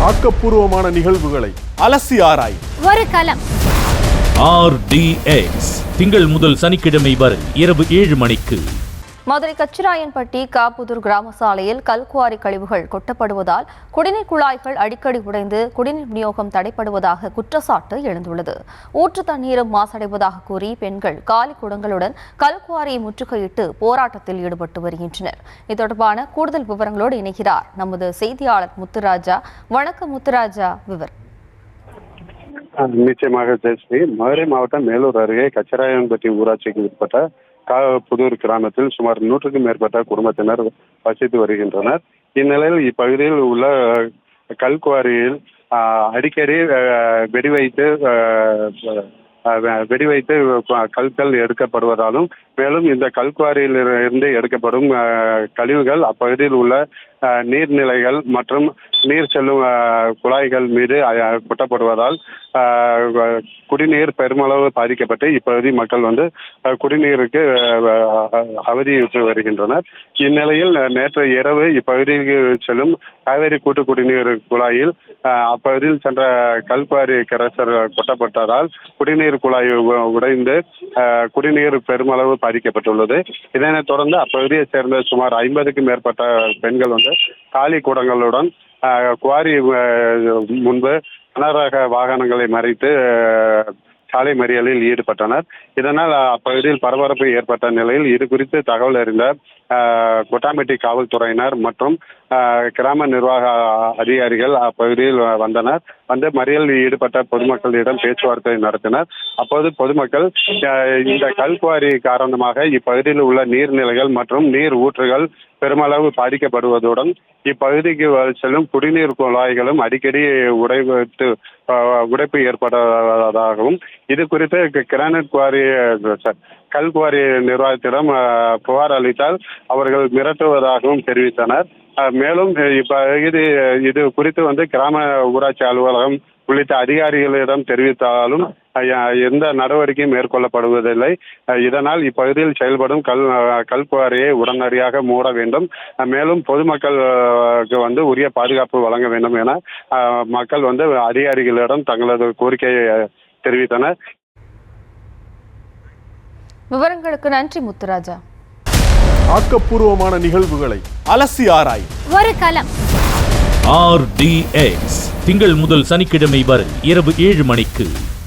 ஆக்கப்பூர்வமான நிகழ்வுகளை அலசி ஆராய் ஒரு களம். RDX திங்கள் முதல் சனிக்கிழமை வரை இரவு 7 மணிக்கு. மதுரை கச்சிராயன்பட்டி காப்புதூர் கிராம சாலையில் கல்குவாரி கழிவுகள் கொட்டப்படுவதால் குடிநீர் குழாய்கள் அடிக்கடி உடைந்து குடிநீர் விநியோகம் தடைப்படுவதாக குற்றச்சாட்டு எழுந்துள்ளது. ஊற்று தண்ணீரும் மாசடைவதாக கூறி பெண்கள் காலி குடங்களுடன் கல்குவாரியை முற்றுகையிட்டு போராட்டத்தில் ஈடுபட்டு வருகின்றனர். இது தொடர்பான கூடுதல் விவரங்களோடு இணைகிறார் நமது செய்தியாளர் முத்துராஜா. வணக்கம் முத்துராஜா, விவரம். நிச்சயமாக ஜெயஸ்ரீ. மதுரை மாவட்டம் மேலூர் அருகே கச்சிராயன்பட்டி ஊராட்சிக்கு உட்பட்ட புதூர் கிராமத்தில் சுமார் 100க்கும் மேற்பட்ட குடும்பத்தினர் வசித்து வருகின்றனர். இந்நிலையில் இப்பகுதியில் உள்ள கல்குவாரியில் அடிக்கடி வெடிவைத்து கற்கள் எடுக்கப்படுவதாலும் மேலும் இந்த கல்குவாரியில் இருந்து எடுக்கப்படும் கழிவுகள் அப்பகுதியில் உள்ள நீர்நிலைகள் மற்றும் நீர் செல்லும் குழாய்கள் மீது கொட்டப்படுவதால் குடிநீர் பெருமளவு பாதிக்கப்பட்டு இப்பகுதி மக்கள் குடிநீருக்கு அவதியுற்று வருகின்றனர். இந்நிலையில் நேற்று இரவு இப்பகுதிக்கு செல்லும் காவேரி கூட்டு குடிநீர் குழாயில் அப்பகுதியில் சென்ற கல்குவாரி கரைசல் கொட்டப்பட்டதால் குடிநீர் குழாய் உடைந்து குடிநீர் பெருமளவு பாதிக்கப்பட்டுள்ளது. இதனைத் தொடர்ந்து அப்பகுதியைச் சேர்ந்த சுமார் 50க்கும் மேற்பட்ட பெண்கள் காலி குடங்களுடன் குவாரி முன்பு கனரக வாகனங்களை மறைத்து சாலை மறியலில் ஈடுபட்டனர். இதனால் அப்பகுதியில் பரபரப்பு ஏற்பட்ட நிலையில் இது குறித்து தகவல் அறிந்த கொட்டாம்பட்டி காவல்துறையினர் மற்றும் கிராம நிர்வாக அதிகாரிகள் அப்பகுதியில் வந்தனர். மறியலில் ஈடுபட்ட பொதுமக்களிடம் பேச்சுவார்த்தை நடத்தினர். அப்போது பொதுமக்கள் இந்த கல்குவாரி காரணமாக இப்பகுதியில் உள்ள நீர்நிலைகள் மற்றும் நீர் ஊற்றுகள் பெருமளவு பாதிக்கப்படுவதுடன் இப்பகுதிக்கு செல்லும் குடிநீர் குழாய்களும் அடிக்கடி உடைப்பு ஏற்படுவதாகவும் இது குறித்து கிரானைட் கல்குவாரி நிர்வாகத்திடம் புகார் அளித்தால் அவர்கள் மிரட்டுவதாகவும் தெரிவித்தனர். மேலும் இது குறித்து கிராம ஊராட்சி அலுவலகம் உள்ளிட்ட அதிகாரிகளிடம் தெரிவித்தாலும் எந்த நடவடிக்கையும் மேற்கொள்ளப்படுவதில்லை. இதனால் இப்பகுதியில் செயல்படும் கல்குவாரியை உடனடியாக மூட வேண்டும், மேலும் பொதுமக்களுக்கு உரிய பாதுகாப்பு வழங்க வேண்டும் என மக்கள் அதிகாரிகளிடம் தங்களது கோரிக்கையை தெரிவித்தனர். விவரங்களுக்கு நன்றி முத்துராஜா. ஆக்கப்பூர்வமான நிகழ்வுகளை அலசி ஆராய் ஒரு களம். RDX திங்கள் முதல் சனிக்கிழமை வரை இரவு 7 மணிக்கு.